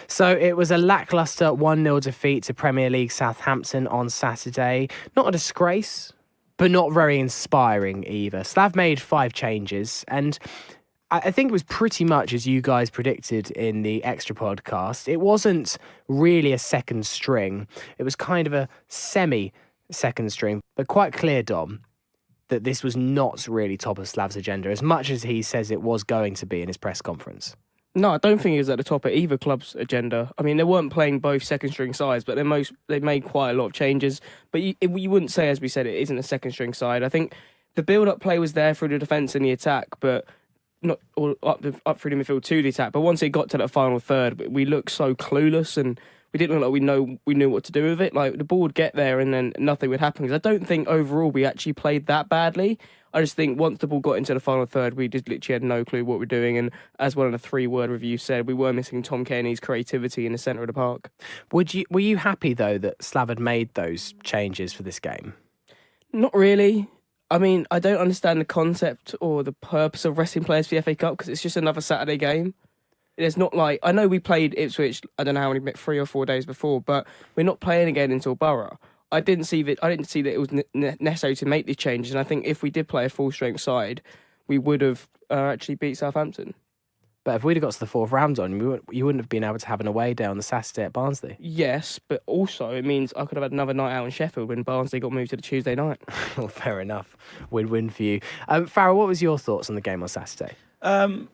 So it was a lacklustre 1-0 defeat to Premier League Southampton on Saturday. Not a disgrace, but not very inspiring either. Slav made 5 changes, and I think it was pretty much as you guys predicted in the extra podcast. It wasn't really a second string. It was kind of a semi-second string, but quite clear, Dom, that this was not really top of Slav's agenda, as much as he says it was going to be in his press conference. No, I don't think he was at the top of either club's agenda. I mean, they weren't playing both second-string sides, but they made quite a lot of changes. But you wouldn't say, as we said, it isn't a second-string side. I think the build-up play was there through the defence and the attack, but not or up through the midfield to the attack. But once it got to that final third, we looked so clueless and we didn't look like we knew what to do with it. Like the ball would get there and then nothing would happen. Because I don't think overall we actually played that badly. I just think once the ball got into the final third, we just literally had no clue what we're doing. And as one of the 3-word reviews said, we were missing Tom Cairney's creativity in the centre of the park. Were you happy, though, that Slav had made those changes for this game? Not really. I mean, I don't understand the concept or the purpose of resting players for the FA Cup because it's just another Saturday game. It's not like... I know we played Ipswich, I don't know how many, 3 or 4 days before, but we're not playing again until Borough. I didn't see that it was necessary to make these changes, and I think if we did play a full-strength side, we would have actually beat Southampton. But if we'd have got to the 4th round on, you wouldn't have been able to have an away day on the Saturday at Barnsley. Yes, but also it means I could have had another night out in Sheffield when Barnsley got moved to the Tuesday night. Well, fair enough. Win-win for you. Farrell, what was your thoughts on the game on Saturday?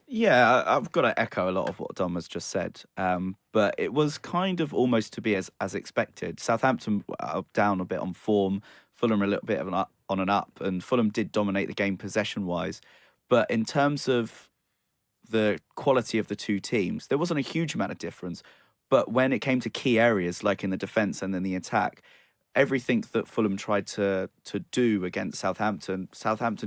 Yeah, I've got to echo a lot of what Dom has just said. But it was kind of almost to be as expected. Southampton are down a bit on form. Fulham are a little bit of on an up, and Fulham did dominate the game possession-wise. But in terms of the quality of the two teams, there wasn't a huge amount of difference. But when it came to key areas, like in the defence and then the attack, everything that Fulham tried to do against Southampton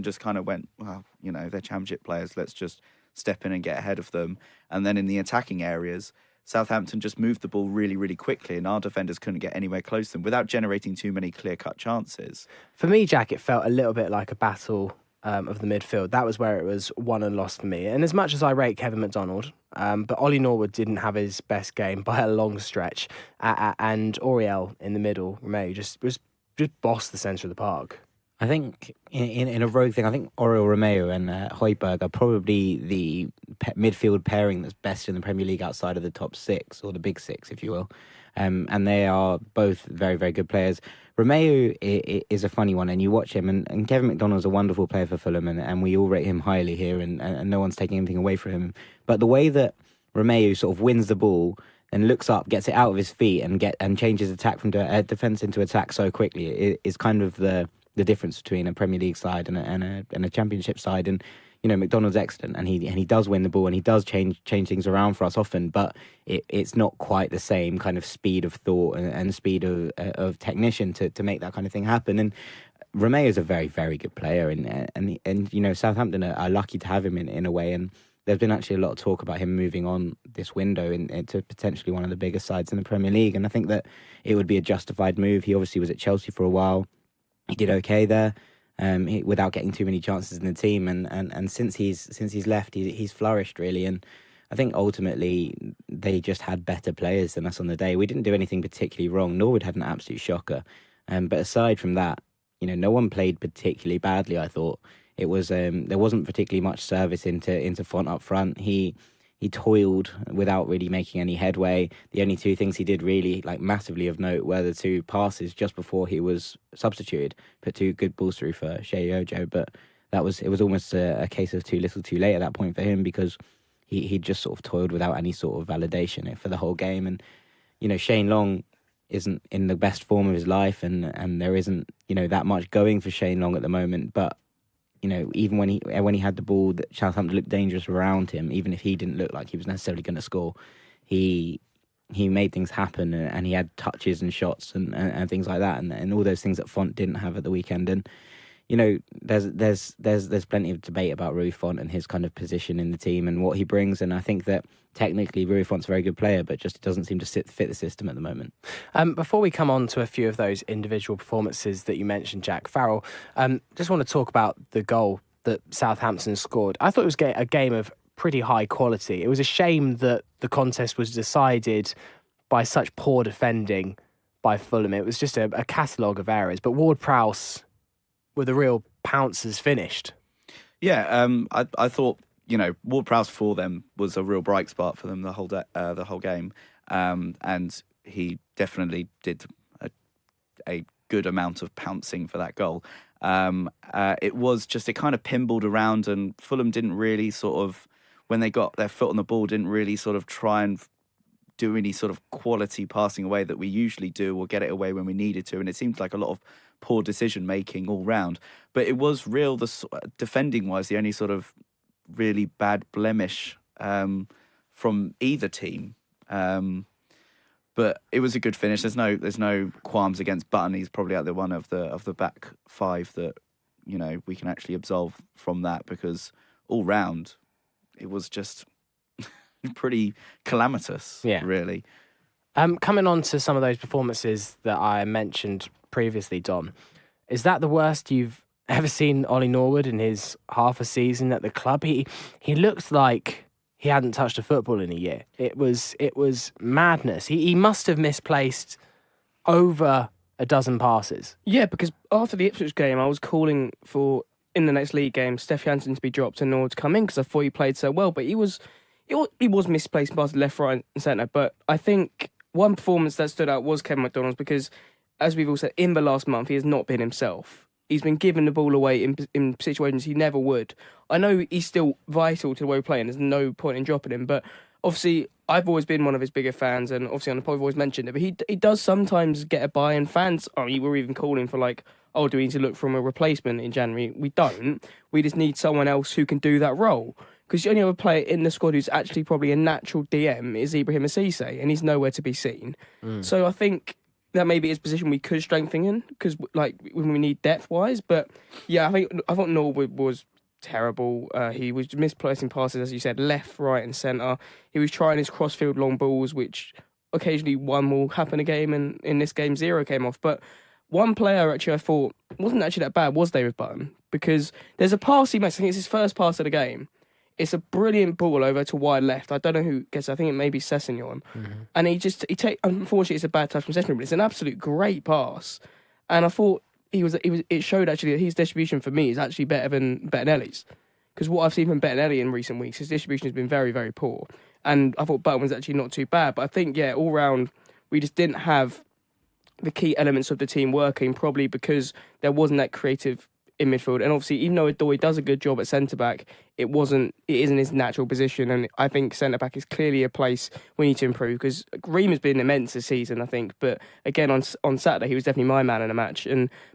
just kind of went, well, you know, they're championship players, let's just step in and get ahead of them. And then in the attacking areas, Southampton just moved the ball really, really quickly, and our defenders couldn't get anywhere close to them without generating too many clear-cut chances. For me, Jack, it felt a little bit like a battle of the midfield. That was where it was won and lost for me. And as much as I rate Kevin McDonald, but Ollie Norwood didn't have his best game by a long stretch, and Auriel in the middle, Romeo, just bossed the centre of the park. I think in a rogue thing, I think Oriol Romeo and Højbjerg are probably the midfield pairing that's best in the Premier League outside of the top 6, or the big 6, if you will. And they are both very, very good players. Romeo is a funny one, and you watch him, and Kevin McDonald's a wonderful player for Fulham, and we all rate him highly here, and no one's taking anything away from him. But the way that Romeo sort of wins the ball and looks up, gets it out of his feet, and changes attack from defence into attack so quickly is kind of the difference between a Premier League side and a Championship side. And you know, McDonald's excellent, and he does win the ball, and he does change things around for us often, but it's not quite the same kind of speed of thought and speed of technician to make that kind of thing happen. And Romeo is a very, very good player, and you know, Southampton are lucky to have him in a way. And there's been actually a lot of talk about him moving on this window into potentially one of the biggest sides in the Premier League, and I think that it would be a justified move. He obviously was at Chelsea for a while. He did okay there, without getting too many chances in the team, and since he's left, he's flourished really. And I think ultimately they just had better players than us on the day. We didn't do anything particularly wrong. Norwood had an absolute shocker, but aside from that, you know, no one played particularly badly. I thought it was there wasn't particularly much service into Font up front. He toiled without really making any headway. The only 2 things he did really massively of note were the 2 passes just before he was substituted. Put 2 good balls through for Shea Ojo, but it was almost a case of too little too late at that point for him, because he just sort of toiled without any sort of validation for the whole game. And you know, Shane Long isn't in the best form of his life, and there isn't, you know, that much going for Shane Long at the moment, but you know, even when he had the ball, that Southampton looked dangerous around him. Even if he didn't look like he was necessarily going to score, he made things happen, and he had touches and shots and things like that, and all those things that Font didn't have at the weekend. And you know, there's plenty of debate about Rui Font and his kind of position in the team and what he brings. And I think that technically Rui Font's a very good player, but just doesn't seem to fit the system at the moment. Before we come on to a few of those individual performances that you mentioned, Jack, Farrell, just want to talk about the goal that Southampton scored. I thought it was a game of pretty high quality. It was a shame that the contest was decided by such poor defending by Fulham. It was just a catalogue of errors. But Ward-Prowse, with a real pouncers, finished. Yeah, I thought, Ward-Prowse for them was a real bright spot for them the whole game, and he definitely did a good amount of pouncing for that goal. It kind of pinballed around, and Fulham didn't really sort of, when they got their foot on the ball, didn't really sort of try and do any sort of quality passing away that we usually do, or get it away when we needed to. And it seemed like a lot of poor decision making all round. But it was real, defending wise, the only sort of really bad blemish from either team. But it was a good finish. There's no qualms against Button. He's probably out there one of the back five that we can actually absolve from that, because all round it was just pretty calamitous. Yeah. Really. Coming on to some of those performances that I mentioned previously, Dom, is that the worst you've ever seen Ollie Norwood in his half a season at the club? He looked like he hadn't touched a football in a year. It was madness. He must have misplaced over a dozen passes. Yeah, because after the Ipswich game, I was calling for, in the next league game, Steph Jansen to be dropped and Norwood to come in, because I thought he played so well. But he was misplaced passes left, right and centre. But I think one performance that stood out was Kevin McDonald's, because, as we've all said, in the last month, he has not been himself. He's been giving the ball away in situations he never would. I know he's still vital to the way we play, and there's no point in dropping him. But obviously, I've always been one of his bigger fans, and obviously on the pod I've always mentioned it. But he does sometimes get a buy, and fans, we're even calling for do we need to look for a replacement in January? We don't. We just need someone else who can do that role. Because the only other player in the squad who's actually probably a natural DM is Ibrahim Asise, and he's nowhere to be seen. So I think that maybe is a position we could strengthen in, because when we need depth wise. But yeah, I thought Norwood was terrible. He was misplacing passes, as you said, left, right, and centre. He was trying his crossfield long balls, which occasionally one will happen a game, and in this game 0 came off. But one player actually I thought wasn't actually that bad was David Button, because there's a pass he makes. I think it's his first pass of the game. It's a brilliant ball over to wide left. I don't know who gets it. I think it may be Sessegnon. And unfortunately, it's a bad touch from Sessegnon, but it's an absolute great pass. And I thought it showed actually that his distribution for me is actually better than Bettinelli's. Because what I've seen from Bettinelli in recent weeks, his distribution has been very, very poor. And I thought Button was actually not too bad. But I think, all round, we just didn't have the key elements of the team working, probably because there wasn't that creative in midfield. And obviously, even though Adoy does a good job at centre-back, it isn't his natural position. And I think centre-back is clearly a place we need to improve, because Ream has been immense this season, I think. But again, on Saturday, he was definitely my man in the match.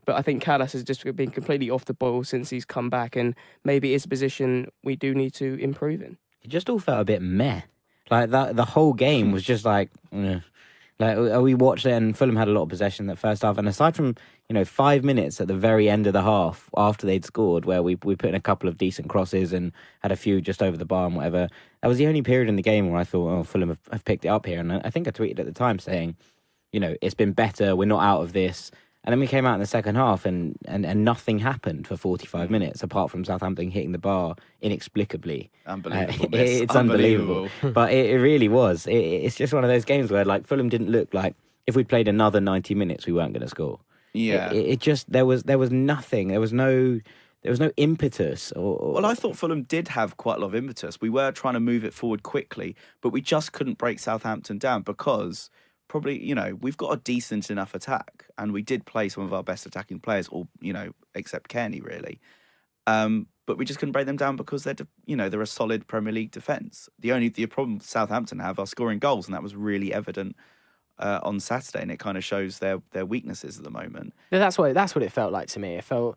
But I think Callas has just been completely off the ball since he's come back. And maybe it's a position we do need to improve in. It just all felt a bit meh. Like that, the whole game was just like... we watched it, and Fulham had a lot of possession in that first half. And aside from 5 minutes at the very end of the half after they'd scored, where we put in a couple of decent crosses and had a few just over the bar and whatever, that was the only period in the game where I thought, Fulham have picked it up here. And I think I tweeted at the time saying, it's been better. We're not out of this. And then we came out in the second half, and nothing happened for 45 minutes apart from Southampton hitting the bar inexplicably. Unbelievable. It's unbelievable. But it really was. It's just one of those games where Fulham didn't look like, if we'd played another 90 minutes, we weren't going to score. Yeah. It just, there was nothing. There was no impetus. Well, I thought Fulham did have quite a lot of impetus. We were trying to move it forward quickly, but we just couldn't break Southampton down, because probably, we've got a decent enough attack, and we did play some of our best attacking players, or, except Kearney, really. But we just couldn't break them down because they're a solid Premier League defence. The problem Southampton have are scoring goals, and that was really evident on Saturday, and it kind of shows their weaknesses at the moment. Yeah, that's what it felt like to me. It felt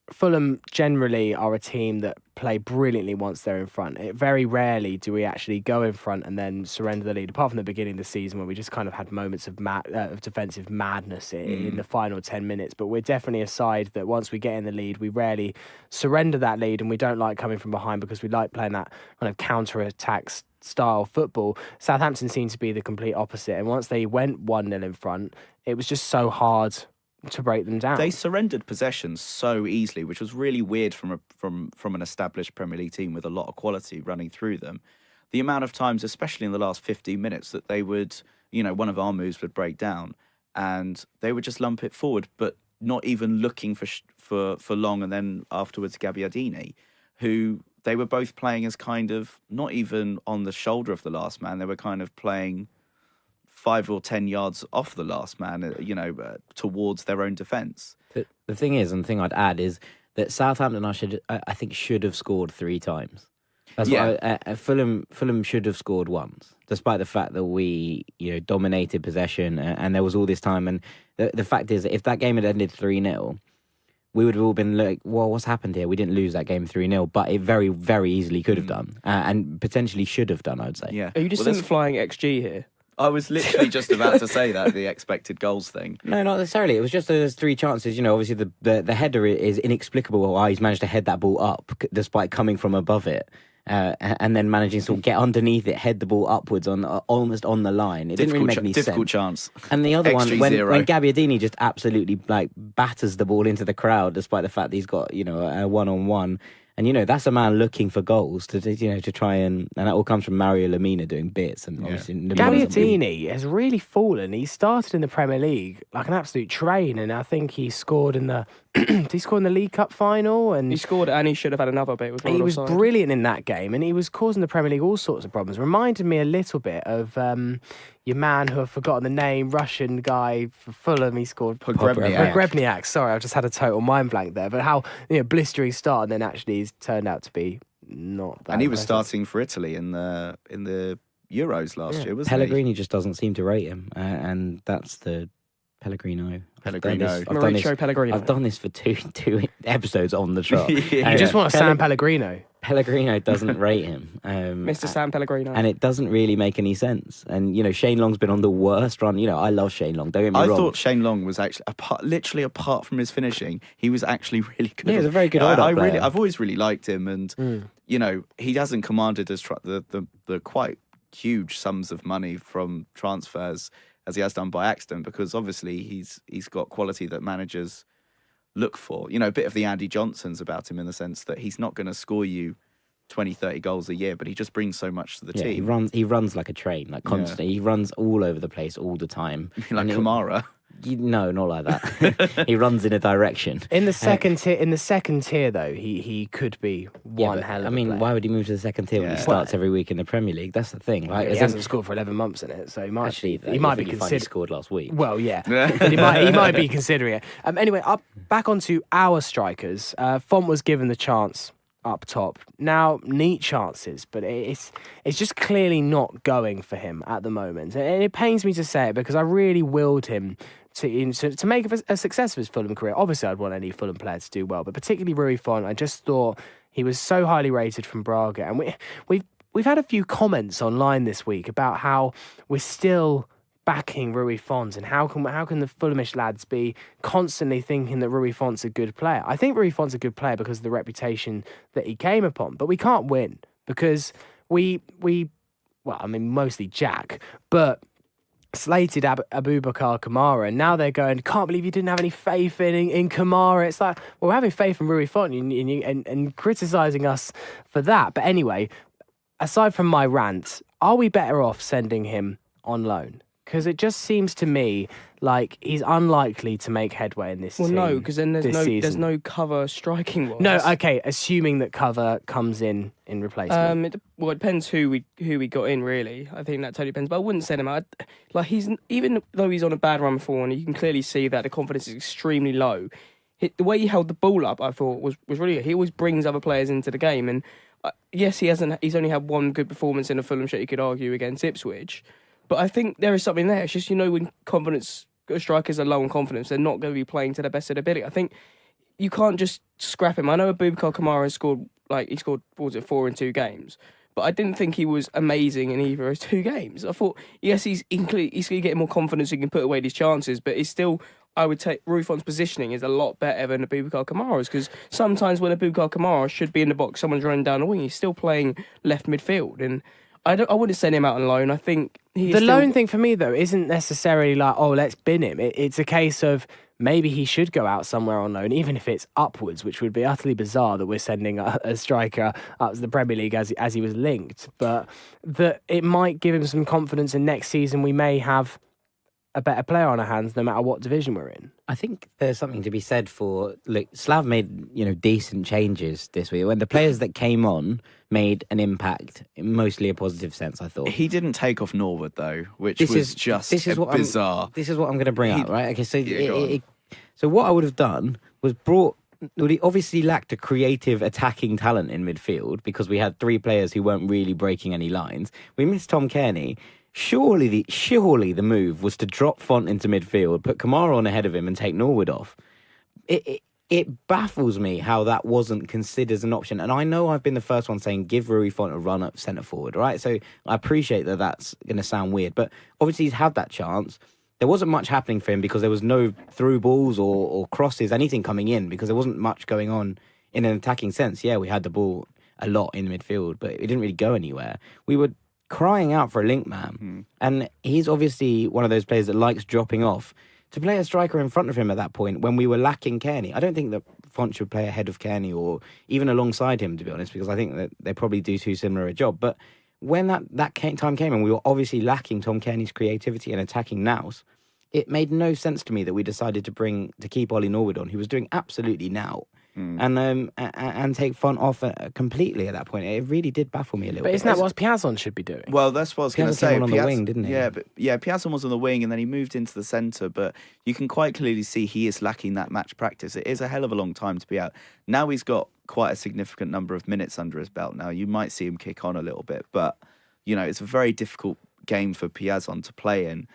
Fulham generally are a team that play brilliantly once they're in front. Very rarely do we actually go in front and then surrender the lead, apart from the beginning of the season where we just kind of had moments of defensive madness in the final 10 minutes. But we're definitely a side that once we get in the lead, we rarely surrender that lead, and we don't like coming from behind because we like playing that kind of counter-attack style football. Southampton seemed to be the complete opposite, and once they went 1-0 in front, it was just so hard break them down. They surrendered possession so easily, which was really weird from an established Premier League team with a lot of quality running through them. The amount of times, especially in the last 15 minutes, that they would, one of our moves would break down and they would just lump it forward, but not even looking for long. And then afterwards, Gabbiadini, who they were both playing as kind of not even on the shoulder of the last man. They were kind of playing 5 or 10 yards off the last man, towards their own defence. The thing is, and the thing I'd add is that Southampton, I think, should have scored 3 times. That's what Fulham should have scored once, despite the fact that we, dominated possession and there was all this time. And the fact is, that if that game had ended 3-0, we would have all been like, well, what's happened here? We didn't lose that game 3-0, but it very, very easily could have done, and potentially should have done, I would say. Yeah. Are you just flying XG here? I was literally just about to say that, the expected goals thing. No, not necessarily. It was just those 3 chances. Obviously the header is inexplicable why he's managed to head that ball up despite coming from above it. And then managing to sort of get underneath it, head the ball upwards on almost on the line. It didn't really make any sense. Difficult chance. And the other one, XG0. when Gabbiadini just absolutely batters the ball into the crowd, despite the fact that he's got a 1-on-1. And that's a man looking for goals to try and that all comes from Mario Lemina doing bits, and obviously Gabbiadini has really fallen. He started in the Premier League like an absolute train, and I think he scored in the did he score in the League Cup final? And he scored, and he should have had another bit. He was brilliant in that game, and he was causing the Premier League all sorts of problems. Reminded me a little bit of your man who I've forgotten the name, Russian guy for Fulham. He scored Pogrebniak. Sorry, I've just had a total mind blank there. But how blistering start, and then actually he's turned out to be not that. And he was starting for Italy in the Euros last year, wasn't Pellegrini just doesn't seem to rate him, and that's the Pellegrino. Mauricio Pellegrino. I've done this for two episodes on the trot. You just want a San Pellegrino. Pellegrino doesn't rate him. Mr. Sam Pellegrino. And it doesn't really make any sense. And, Shane Long's been on the worst run. I love Shane Long, don't get me wrong. I thought Shane Long was actually, apart from his finishing, he was actually really good. Yeah, he's a very good player. I've always really liked him. And, he hasn't commanded the quite huge sums of money from transfers as he has done by accident, because obviously he's got quality that managers look for. A bit of the Andy Johnsons about him in the sense that he's not going to score you 20, 30 goals a year, but he just brings so much to the team. He runs like a train, constantly. Yeah. He runs all over the place all the time. Like Kamara. No, not like that. He runs in a direction. In the second tier, though, he could be one hell of a player. Why would he move to the second tier when he starts every week in the Premier League? That's the thing. He hasn't scored for 11 months in it, so he might be considering. He scored last week. Well, yeah, but he might be considering it. Anyway, back onto our strikers. Font was given the chance up top. Now, neat chances, but it's just clearly not going for him at the moment. And it pains me to say it because I really willed him to make a success of his Fulham career. Obviously, I'd want any Fulham player to do well, but particularly Rui Font, I just thought he was so highly rated from Braga. And we've had a few comments online this week about how we're still backing Rui Font, and how can the Fulhamish lads be constantly thinking that Rui Font's a good player? I think Rui Font's a good player because of the reputation that he came upon, but we can't win because mostly Jack, but slated Abubakar Kamara, and now they're going, can't believe you didn't have any faith in Kamara. It's like, well, we're having faith in Rui Font and criticising us for that. But anyway, aside from my rant, are we better off sending him on loan? Because it just seems to me like he's unlikely to make headway in this team. Well, no, because then there's no cover striking wise. No, okay, assuming that cover comes in replacement. It depends who we got in, really. I think that totally depends. But I wouldn't send him out. Even though he's on a bad run form, and you can clearly see that the confidence is extremely low. The way he held the ball up, I thought was really good. He always brings other players into the game, and yes, he's only had one good performance in a Fulham shirt, you could argue, against Ipswich. But I think there is something there. It's just, when strikers are low on confidence, they're not going to be playing to their best of their ability. I think you can't just scrap him. I know Abubakar Kamara scored 4 in 2 games, but I didn't think he was amazing in either of those 2 games. I thought, yes, he's going to get more confidence, he can put away these chances, but it's still, I would take Rui Font's positioning is a lot better than Abubakar Kamara's, because sometimes when Abubakar Kamara should be in the box, someone's running down the wing, he's still playing left midfield, and I wouldn't send him out on loan. I think he's The loan thing for me, though, isn't necessarily like, oh, let's bin him. It's a case of maybe he should go out somewhere on loan, even if it's upwards, which would be utterly bizarre that we're sending a striker up to the Premier League as he was linked. But that it might give him some confidence, and next season we may have a better player on our hands no matter what division we're in. I think there's something to be said for, look, Slav made, decent changes this week. When the players that came on made an impact, in mostly a positive sense, I thought. He didn't take off Norwood, though, which was just bizarre. This is what I'm going to bring up, right? Okay, so Yeah, so what I would have done was he obviously lacked a creative attacking talent in midfield because we had 3 players who weren't really breaking any lines. We missed Tom Kearney. Surely the move was to drop Font into midfield, put Kamara on ahead of him, and take Norwood off. It baffles me how that wasn't considered as an option. And I know I've been the first one saying give Rui Font a run up centre forward, right? So I appreciate that that's going to sound weird, but obviously he's had that chance. There wasn't much happening for him because there was no through balls or crosses, anything coming in, because there wasn't much going on in an attacking sense. Yeah, we had the ball a lot in midfield, but it didn't really go anywhere. We were crying out for a link man. And he's obviously one of those players that likes dropping off. To play a striker in front of him at that point when we were lacking Kearney, I don't think that Font should play ahead of Kearney or even alongside him, to be honest, because I think that they probably do too similar a job. But when that time came and we were obviously lacking Tom Kearney's creativity and attacking nous, it made no sense to me that we decided to keep Ollie Norwood on, who was doing absolutely now. And take Font off completely at that point. It really did baffle me a little bit. But isn't that what Piazon should be doing? Well, that's what I was going to say. On the wing, didn't he? Yeah, Piazon was on the wing and then he moved into the centre, but you can quite clearly see he is lacking that match practice. It is a hell of a long time to be out. Now he's got quite a significant number of minutes under his belt now. You might see him kick on a little bit, but, it's a very difficult game for Piazon to play in.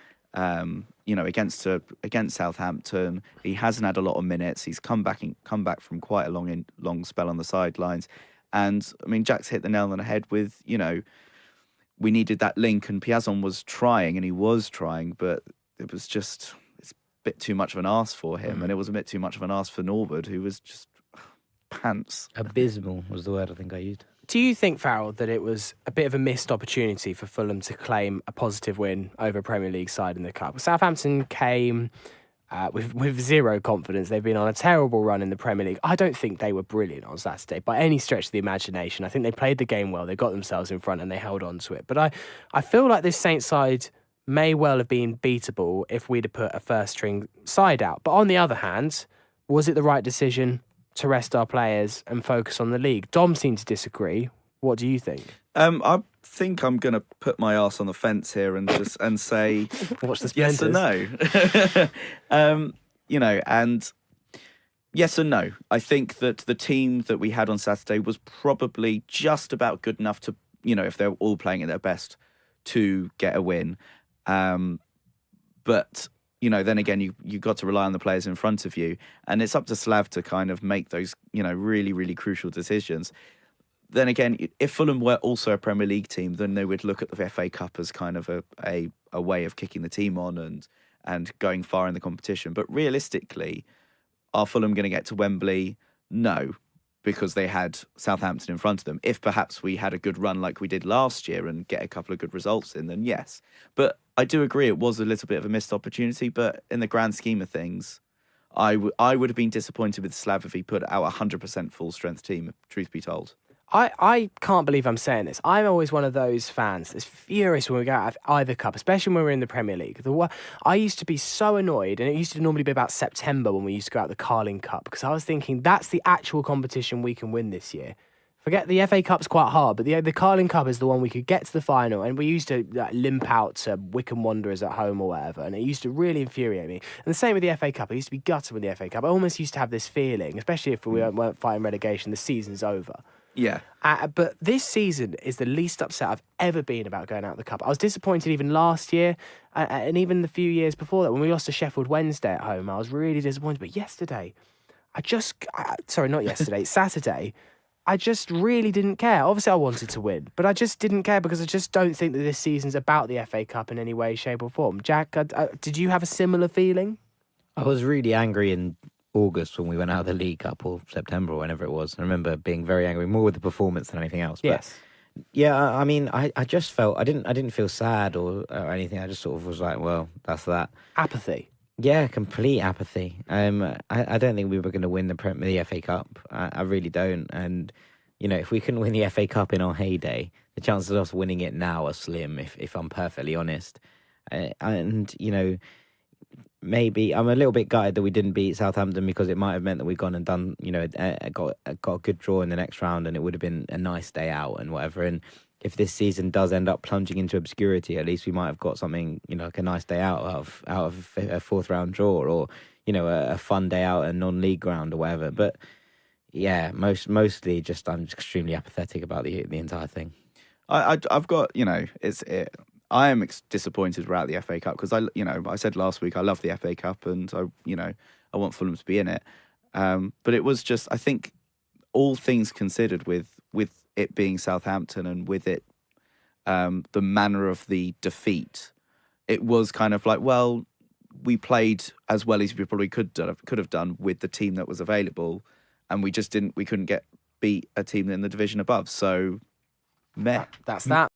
Against Southampton, he hasn't had a lot of minutes. He's come back from quite a long spell on the sidelines, and I mean, Jack's hit the nail on the head with we needed that link, and Piazon was trying, but it's a bit too much of an ask for him, and it was a bit too much of an ask for Norwood, who was just pants. Abysmal was the word I think I used. Do you think, Farrell, that it was a bit of a missed opportunity for Fulham to claim a positive win over a Premier League side in the Cup? Southampton came with zero confidence. They've been on a terrible run in the Premier League. I don't think they were brilliant on Saturday by any stretch of the imagination. I think they played the game well. They got themselves in front and they held on to it. But I feel like this Saints side may well have been beatable if we'd have put a first-string side out. But on the other hand, was it the right decision to rest our players and focus on the league? Dom seems to disagree. What do you think? I think I'm going to put my arse on the fence here and say Watch the yes or no. And yes and no. I think that the team that we had on Saturday was probably just about good enough to, if they're all playing at their best, to get a win. But then again, you got to rely on the players in front of you, and it's up to Slav to kind of make those, really, really crucial decisions. Then again, if Fulham were also a Premier League team, then they would look at the FA Cup as kind of a way of kicking the team on and going far in the competition. But realistically, are Fulham going to get to Wembley? No, because they had Southampton in front of them. If perhaps we had a good run like we did last year and get a couple of good results in, then yes. But I do agree it was a little bit of a missed opportunity, but in the grand scheme of things, I would have been disappointed with Slav if he put out a 100% full-strength team, truth be told. I can't believe I'm saying this. I'm always one of those fans that's furious when we go out of either cup, especially when we're in the Premier League. I used to be so annoyed, and it used to normally be about September when we used to go out the Carling Cup, because I was thinking that's the actual competition we can win this year. Forget the FA Cup's quite hard, but the Carling Cup is the one we could get to the final, and we used to limp out to Wycombe Wanderers at home or whatever, and it used to really infuriate me. And the same with the FA Cup. I used to be gutted with the FA Cup. I almost used to have this feeling, especially if we weren't fighting relegation, the season's over. Yeah. But this season is the least upset I've ever been about going out of the Cup. I was disappointed even last year, and even the few years before that, when we lost to Sheffield Wednesday at home, I was really disappointed. But yesterday, Saturday, I just really didn't care. Obviously, I wanted to win, but I just didn't care because I just don't think that this season's about the FA Cup in any way, shape or form. Jack, did you have a similar feeling? I was really angry in August when we went out of the League Cup, or September or whenever it was. I remember being very angry, more with the performance than anything else. But yes. Yeah, I mean, I just felt I didn't feel sad or anything. I just sort of was like, well, that's that. Apathy. Yeah, complete apathy. I don't think we were going to win the FA Cup. I really don't. And if we couldn't win the FA Cup in our heyday, the chances of us winning it now are slim. If I'm perfectly honest, and maybe I'm a little bit gutted that we didn't beat Southampton, because it might have meant that we'd gone and done, got a good draw in the next round, and it would have been a nice day out and whatever. And if this season does end up plunging into obscurity, at least we might have got something, like a nice day out of a fourth round draw, or a fun day out, a non-league ground or whatever. But yeah, mostly just I'm extremely apathetic about the entire thing. I've got I am disappointed we're out the FA Cup, because I said last week I love the FA Cup and I want Fulham to be in it. But it was just, I think, all things considered, with it being Southampton and with it the manner of the defeat, it was kind of like, well, we played as well as we probably could have done with the team that was available, and we couldn't beat a team in the division above. So, meh. That's that.